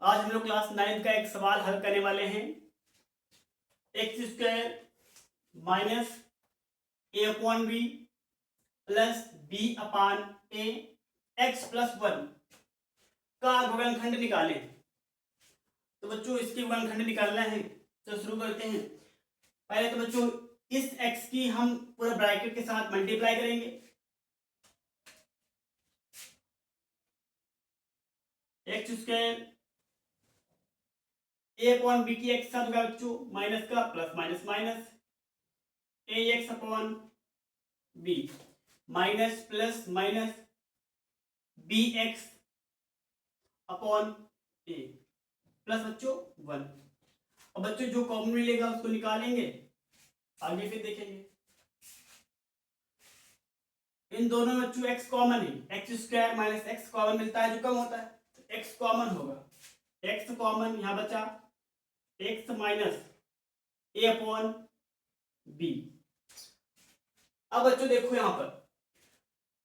आज हम लोग क्लास 9 का एक सवाल हल करने वाले हैं। एक्स स्क्वायर माइनस ए अपॉन बी प्लस बी अपान ए एक्स प्लस 1 का गुणनखंड निकालें। तो बच्चों इसके गुणनखंड निकालना है तो शुरू करते हैं। पहले तो बच्चों इस एक्स की हम पूरा ब्रैकेट के साथ मल्टीप्लाई करेंगे। X square a upon b की एक्स साथ होगा बच्चों माइनस का plus minus minus a x upon b minus plus minus b x upon a plus बच्चों 1। और बच्चों जो कॉमन मिलेगा उसको निकालेंगे, आगे फिर देखेंगे। इन दोनों में बच्चों एक्स कॉमन है, x square minus x common मिलता है जो कम होता है, तो एक्स कॉमन होगा। एक्स कॉमन यहां बचा एक्स माइनस ए अपॉन बी। अब बच्चों देखो यहां पर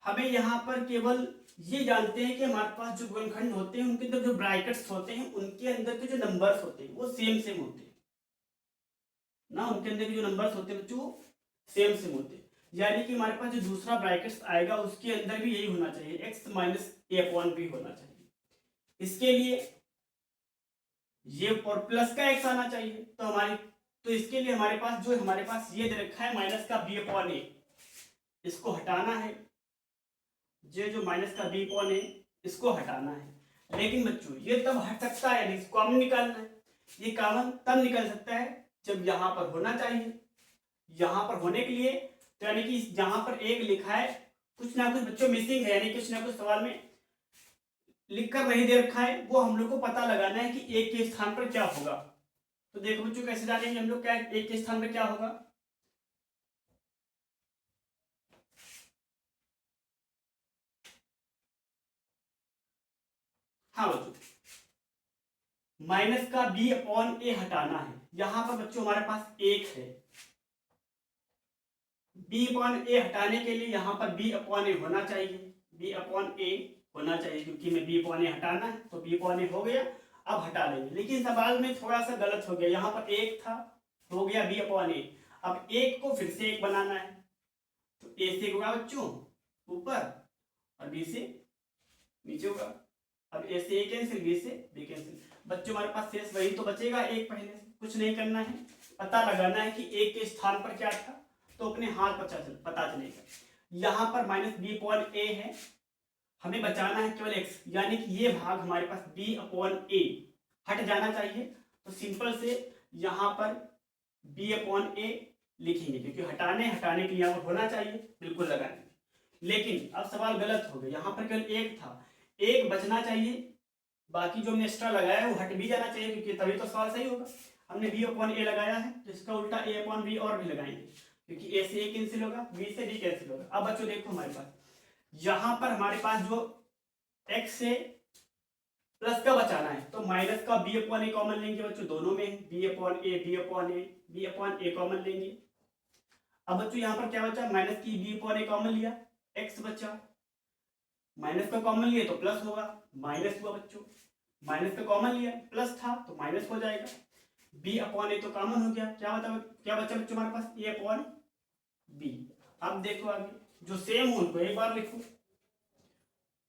हमें यहां पर केवल ये जानते हैं कि हमारे पास जो गुणनखंड होते हैं उनके अंदर जो ब्रैकेट्स होते हैं उनके अंदर के जो नंबर्स होते हैं वो सेम सेम होते हैं ना, उनके अंदर के जो नंबर्स होते हैं बच्चों सेम सेम होते हैं। यानी कि हमारे पास जो दूसरा ब्रैकेट्स आएगा उसके अंदर भी यही होना चाहिए, एक्स माइनस ए अपॉन बी होना चाहिए। इसके लिए ये और प्लस का एक्स आना चाहिए। तो इसके लिए हमारे पास ये दे रखा है माइनस का बी अपॉन ए, इसको हटाना है। ये जो माइनस का बी अपॉन ए इसको हटाना है। लेकिन बच्चों ये तब हट सकता है, यानी कॉमन निकालना है। ये कॉमन तब निकल सकता है जब यहां पर होना चाहिए। यहां पर होने के लिए तो यानी कि जहां पर एक लिखा है कुछ ना कुछ बच्चों मिसिंग है, यानी कुछ ना कुछ सवाल में लिख कर नहीं दे रखा है, वो हम लोग को पता लगाना है कि एक के स्थान पर क्या होगा। तो देखो बच्चों कैसे डालेंगे हम लोग, क्या एक के स्थान पर क्या होगा। हाँ बच्चों माइनस का बी अपॉन ए हटाना है। यहां पर बच्चों हमारे पास एक है, बी अपॉन ए हटाने के लिए यहां पर बी अपॉन ए होना चाहिए, बी अपॉन ए होना चाहिए, क्योंकि मैं बी अपॉन ए हटाना है तो बी अपॉन ए हो गया। अब हटा लेंगे, लेकिन सवाल में थोड़ा सा गलत हो गया, यहाँ पर एक था हो गया बी अपॉन ए। अब एक को फिर से एक बनाना है, तो ए से होगा बच्चों ऊपर और बी से नीचे होगा। अब ए से ए कैंसिल, बी से बी कैंसिल। बच्चों हमारे पास शेष वही तो बचेगा एक, पहले से कुछ नहीं करना है, पता लगाना है कि एक के स्थान पर क्या था, तो अपने हाथ पता चलेगा। यहां पर माइनस बी अपॉन ए है, हमें बचाना है केवल एक्स, यानी कि ये भाग हमारे पास बी अपॉन ए हट जाना चाहिए। तो सिंपल से यहां पर बी अपॉन ए लिखेंगे, क्योंकि हटाने के लिए यहाँ पर होना चाहिए, बिल्कुल लगाएंगे। लेकिन अब सवाल गलत हो गया, यहाँ पर केवल एक था, एक बचना चाहिए, बाकी जो हमने एक्स्ट्रा लगाया है वो हट भी जाना चाहिए, क्योंकि तभी तो सवाल सही होगा। हमने बी अपॉन ए लगाया है तो इसका उल्टा ए अपॉन बी और भी लगाएंगे, क्योंकि ए से ए कैंसिल होगा, बी से डी कैंसिल होगा। अब बच्चों देखो हमारे पास यहां पर हमारे पास जो एक्स से प्लस का बचाना है, तो माइनस का बी अपॉन ए कॉमन लेंगे बच्चों, दोनों में B upon A B upon A B upon A common लेंगे। अब बच्चों यहां पर क्या बचा, माइनस की बी अपॉन ए कॉमन लिया, एक्स बचा, माइनस का कॉमन लिया तो प्लस होगा, माइनस हुआ बच्चों, माइनस का कॉमन लिया प्लस था तो माइनस हो जाएगा। बी अपॉन ए तो कॉमन हो गया, क्या बचा बच्चों हमारे पास ए अपॉन बी। अब देखो आगे जो सेम हो उनको एक बार लिखो,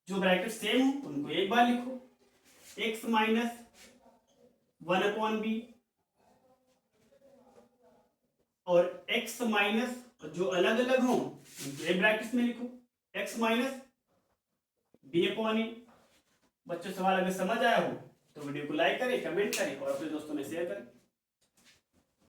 जो ब्रैकेट सेम हो उनको एक बार लिखो, एक्स माइनस 1 अपॉन बी और एक्स माइनस जो अलग अलग हो उनको एक ब्रैकेट में लिखो, एक्स माइनस बी अपॉन ए। बच्चों सवाल अगर समझ आया हो तो वीडियो को लाइक करें, कमेंट करें और अपने दोस्तों में शेयर करें।